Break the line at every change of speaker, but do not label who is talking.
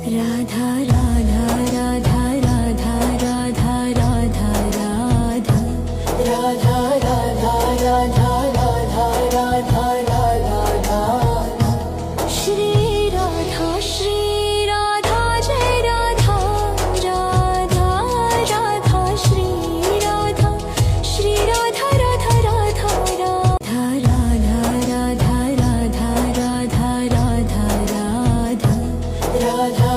Radha Radha Radha Radha Radha Radha Radha Radha Radha Radha Radha Radha Radha Shri Radha Jai Radha Radha Radha Shri Radha Radha Radha Radha Radha Radha Radha Radha Radha Radha